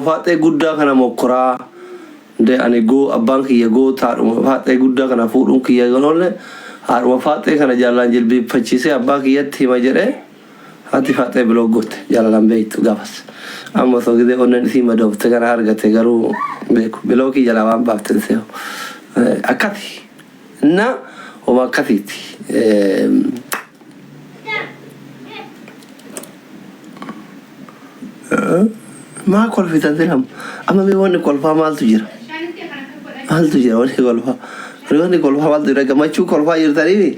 faate guddaa kana mokkoraa de ani go abbaan kiyya gootaadhuma faate guddaa kana fuudhuun kiyya ganolle haadhuma faate kana jaalaan jilbeeffachiisee abbaa kiyyatti hima jedhee hati faate bloggotte jaalaan beektu gaafas amma sogide onnen isii madoofte kana argate garuu beeku bilooki jalawaan baafte seeho akkati na homa akkatiiti ما كل في تدرهم أما بيواني كل فا مالتو جرا وني كل فا مالتو جرا كما تشوف كل فا يرتري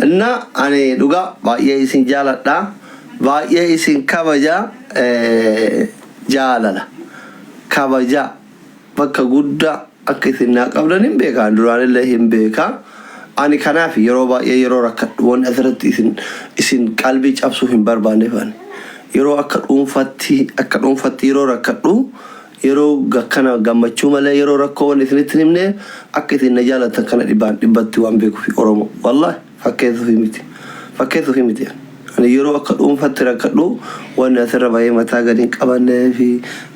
إننا أنا دوغا باية إسين جالت دا باية إسين كابجا جاللا كابجا بكا غودا أكيسنا قبل نبيكا دران الله يبيكا أنا كنافي يرو باية يرو ركض وان أثرت إسين قلبي أبسوهم بربانه فاني yeroo akka dhuunfatti yeroo rakkadhu yeroo gakkana gammachuu malee yeroo rakkoo waan isinitti himne akka isin na jaalatan kana dhibbatti waan beekuuf oromo wallahi fakkeessuuf miti ani yeroo akka dhuunfatti rakkadhu waan asirra baay'ee mataa gadiin qabannee fi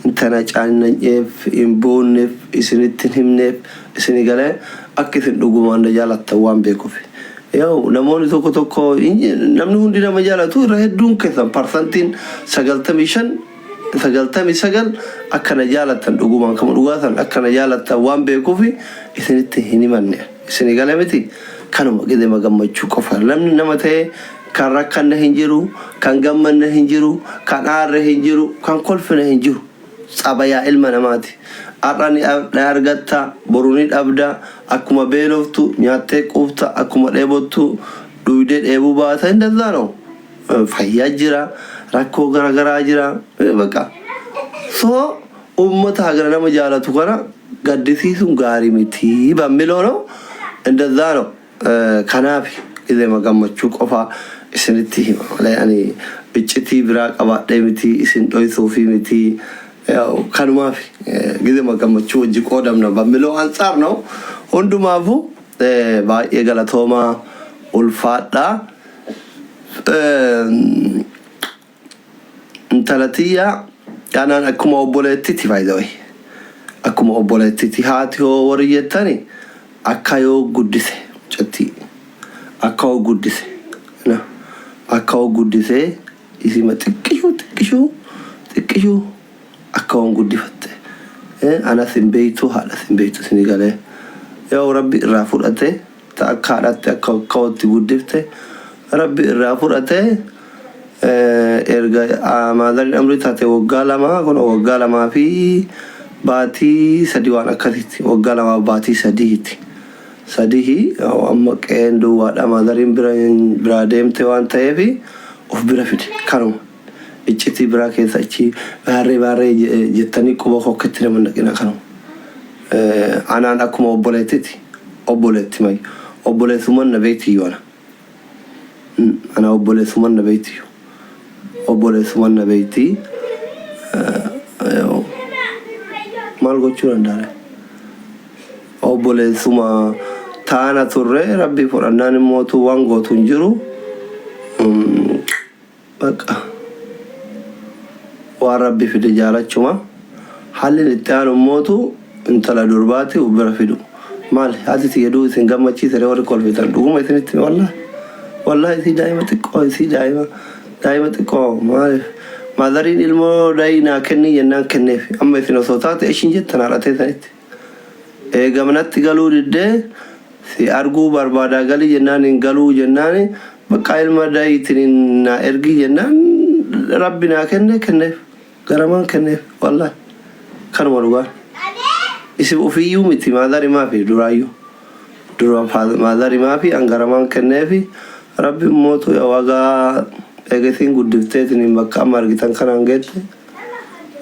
intana caannanyeef hin boonneef isinitti himneef isini galee akka isin dhugumaan na jaalatan waan beekuuf ياو نموني توكو نمني هندي نما جالتو رهدون كذا برسنتين سجلتمي سجل أكنا جالتن أقومان كم أقواتن أكنا جالتن وان بيكوفي إثنين تهيني مني إثنين قلمتي كانوا كده ما جمع تشوكو فلمني نما تي كان ركان نهنجرو كان جمع نهنجرو كان عار نهنجرو كان كل فين نهنجرو سابيا علم نماتي أراني أرجعتا بروني أبدا أكما بيلوفتو نياتك أوفتا أكما لبوتو دويدت أبو باتا إندزانو فياجرا ركو غرا جرا بكا so ummata hagarana majaalatu kana gaddisiisuun gaarii miti bammilono indazano kanaaf idee magammachuu qofa isinitti hima yani bicciti bira qabaadhe miti isin dhoysoofi miti kanuma fi gide magammachuu wajji qoodamna bammiloo ansaar no hundumaafu baay'ee galatooma ulfaadha intalatiya yaanaan akkuma obboleettitti faayidawee akkuma obboleettitti haati hoo wariyyettani akka yoo guddise catti akka yoo guddise na akka yoo guddise isima xiqqishuu akka yoo guddifatte ana simbeeytu haadha simbeeytu sinigalee yoo rabbi irraa fudhate ta akka haadhatte akka kawatti guddifte rabbi irraa fudhate erga maadari amri taate waggaa lama kun waggaa lama fi baatii sadii waan akkasitti waggaa lama baatii sadii amma qeendu waadha maadarin bira deemte waan ta'eef of bira fide kanuma icciti bira keessa achi baarree jettanii quba hokketti nama naqina kanuma anaan akkuma obboleetti may obboleessuman na beekti yoona ana obboleessuman na beekti obboleessuman na beekti maal gochuu danda'a obboleessuma taana turre rabbi fudhannaan immootu waan gootu hin jiru baqa waan rabbi fide jaalachuma hallin itti aanu immootu intala durbaati ubbira fidu maal haati si jedhuu isin gammachiisere warri kolfitan dhuguma isinitti wallahi isii daa'ima xiqqoo maaliif maadariin ilmoo daa'inaa kennii jennaan kenneef amma isin osoo taate ishiin jettan haadhatee sanitti eegamnatti galuu diddee si arguu barbaadaa galii jennaan hin galuu jennaan bakka ilma daa'itiin naa ergii jennaan rabbi naa kenneef garamaan kenneef wallahi kanuma dhugaan isi ofiyyuu miti maadari maafi duraayyuu dura maadari maafi angaramaan kenneefi rabbi mootu wagaa egetiin guddifteetiin bakka amma argitan kanaan geette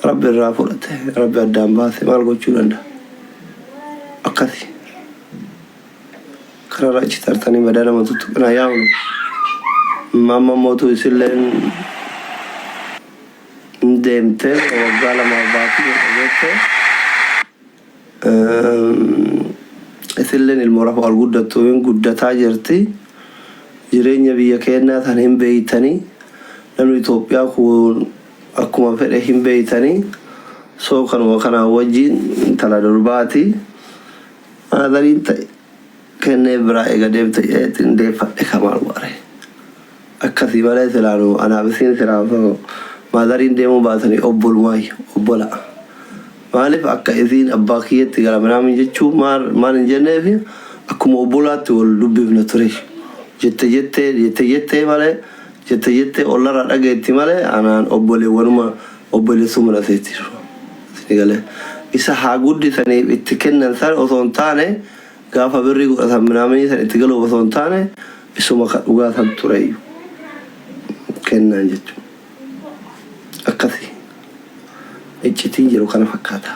rabbi irraa fudhate rabbi addaan baase maal gochuu danda'a akkasi kanarraa achi tartanii madaa nama tuttuqinaa yaa'u mamma mootu isilleen deemte waggaa lamaaf baatii jedhamette isilleen ilmoo rafa ol guddattu guddataa jirti jireenya biyya keenyaa tan hin beeytanii namni Itoophiyaa kun akkuma fedhe hin beeytanii soo kanuma kana wajjin intala durbaati maadariin ta'e kennee biraa eega deemte jedheetiin deeffadhe kamaal waree akkasii malee silaanu anaabisiin silaafoo maadariin deemuu baatanii obbolumaayyuu obbola maaliif akka isiin abbaa kiyyetti gara minaamin jechuu maal hin jenneefi akkuma obbolaatti wal dubbifna ture jettee malee jettee ollarraa dhageetti malee anaan obboleewwanuma obboleessuma laseetti galee isa haa guddisaniif itti kennan san osoo hin taane gaafa birrii godhatan minaaminii san itti galuuf osoo hin taane isuma ka dhugaa san tureyyuu kennan jechuudha akkasii iccitiin jiru kana fakkaata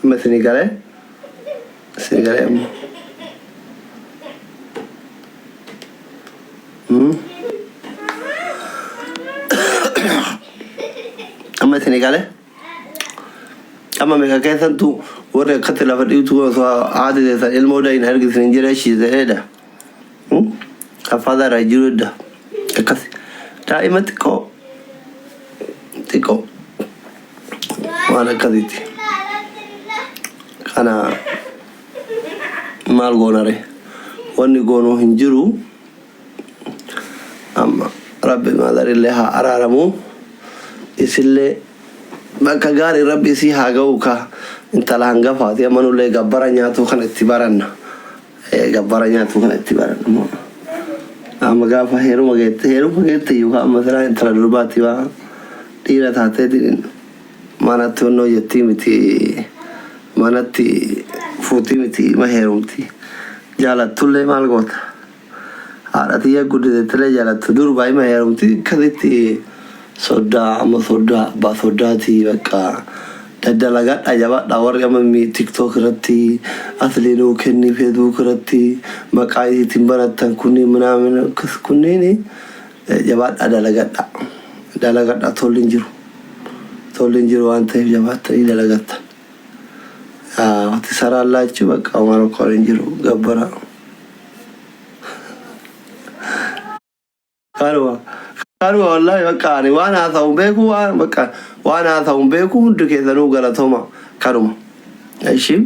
amma isinii galee ammoo amma isinii galee amma meeqa keessattu warri akkatti lafa dhiitu osoo haati teessan ilmoo daa'ima ergisiin hin jira ishiiseedha affaadha irraa jirudha akkasi daa'ima xiqqoo waan akkasitti kana maal goonare wanni goonuu hin jiru amma rabbi maadarillee haa araaramu isillee bakka gaarii rabbi isii haa ga'u ka intala hangafaati amanullee gabbara nyaatuu kan itti baranna gabbara nyaatuu kan itti baranna amma gaafa heeruma geette yookaan amma siraa intala durbaatti waa dhiira taateetiin manatti onnoo jettii miti manatti fuutii miti ma heerumti jaalattullee maal goota haadha xiyya guddisettillee jaalattu durbaa ima heerumti akkasitti sodaa amma sodaa abbaa sodaati bakka daddalagadha jabaadha warri amma tiktok irratti asliinuu kenni feesbuuk irratti maqaa isiitiin barattan kunniin minaamin akkas kunniin jabaadha dalagadha tolli hin jiru waan ta'eef jabaattanii dalagatta wati saraalaa jechuu bakka waan okkoon hin jiru gabbara kanuma wallahi bakka ani waan haasa'uun beeku waan haasa'uun beeku hundi keessanuu galatoma kanuma ishii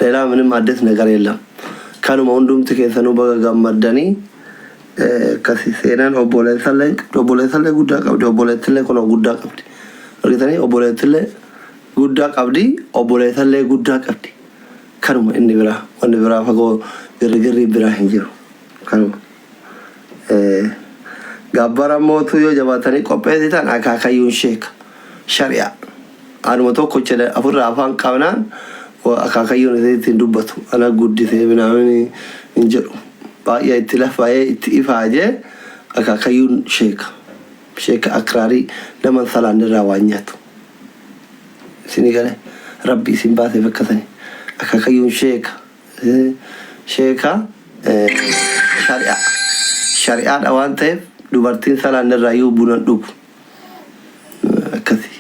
leelaa minim addes ነገር የለም kanuma hundumti keessanuu baga gammaddanii akkasii seenaan obboleessallee guddaa qabdi obboleettillee kunoo guddaa qabdi argitanii obboleettillee guddaa qabdi obboleessallee guddaa qabdi kanuma inni biraa wanni biraa fagoo girgirri biraa hin jiru kanuma gabbara mootu yoo jabaatanii qopheessitan akaakayyuun sheeka shari'a anuma tokko jedhe afurraa afaan qabnaan akaakayyuun ittiin dubbatu ana guddisee minaamin hin jedhu baay'ee itti lafaayee itti ifaajee akaakayyuun sheeka akraarii nama salaan irraa waan nyaatu isinii galee rabbi isin baasee fakkatanii akaakayyuun sheeka shari'aadha waan ta'eef dubartiin salaan irraa yoo bunan dhugu akkasii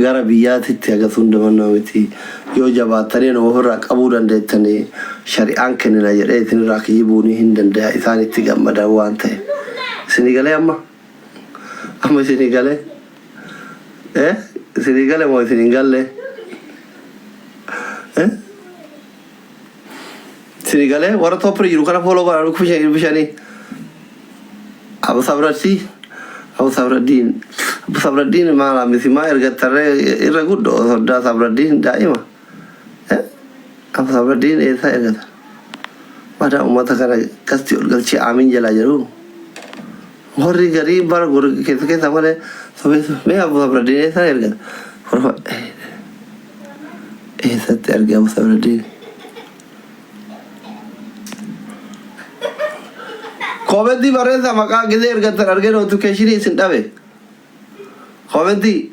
gara biyyaatitti agarsuun damannoo miti yoo jabaattanii nama ofirraa qabuu dandeettanii shari'aan kennina jedhee isinirraa kijibuunii hin danda'a isaan itti gammadan waan ta'eef isinii galee amma isinii galee isinii galee moo isin hin galle isinii galee warra toppiri jiru kana fooloo godhaa dhukku bishanii Abu Sabraddiin maala misimaa ergattarree irra guddo soddaa Sabraddiin daa'ima Abu Sabraddiin eessaa ergata madaa uummata kana qasti ol galchee aamiin jalaa jedhu warri garii bara keessa malee mee Abu Sabraddiin eessaa ergata eessatti erge Abu Sabraddiin Komentii barreessaa maqaa gisee ergattan argee notifiikeeshinii isin dhabe komentii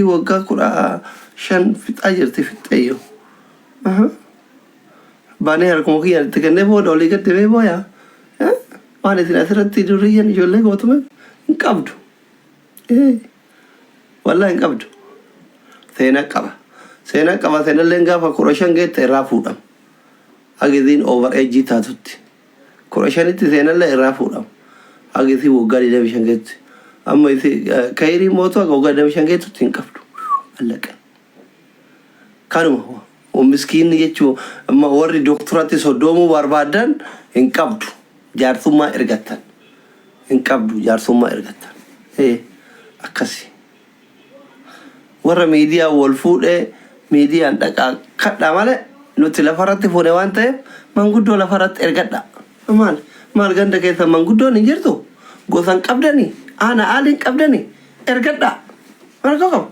waggaa 15 fixaa jirti fixeeyyo baanee harkuma kiyyaan itti kennee booda olii gad deemee booyaa waan isin asirratti durriyyan ijoollee gootume hin qabdu wallaahi hin qabdu seenaa qaba seenalleen gaafa 15 geette irraa fuudhama Agizin over age taatutti kurashanitti seenallee irraa fuudhama. Agisi waggaa 25 geetti. Amma isi kayrii mootuu akka waggaa 25 geettutti hin qabdu. Allaqa. Kanuma miskiinni jechuun amma warri doktaraatti soddoomuu barbaadan hin qabdu. Jaarsummaa ergattan. Hin qabdu jaarsummaa ergattan. Akkasi. Warra miidiyaa wal fuudhee miidiyaan dhaqaa kadhaa malee nuti lafarratti fuudhee waan ta'eef manguddoo lafarratti ergadha. Maal ganda keessa manguddoon hin jirtu gosan qabdanii aana aaliin qabdanii ergadha. Marga qabu.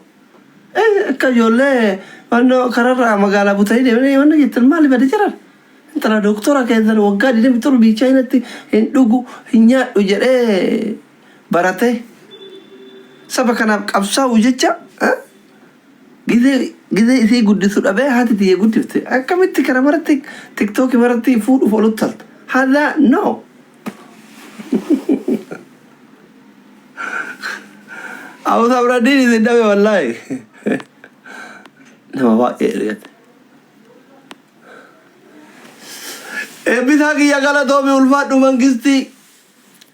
Akka ijoollee wannoo kararraa magaalaa butanii deemanii wanna jettan maali bada jiran. Intala doktora keessan waggaa 27 biichaa inatti hin dhugu hin nyaadhu jedhee barate. Saba kanaaf qabsaa'u jecha gizee isii guddisu dhabee haati tiyee guddifte akkamitti kana maratti tiktookii maratti fuudhu foolutti talta. Hada no. Aku tak berani di sini wallahi. Nama baik lihat. Bisa kiya kala to mi ulfa du mangisti.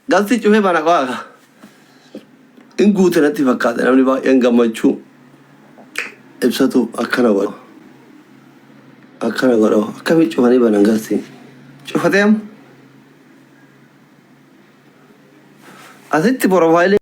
Gasti cume mana kau? Inggu terati fakkat namni baik yang gammachu. Ibsatu akkana godho. Akkana godho. Akkami cufanii banan gasti. Cufateem. Asitti profaayilii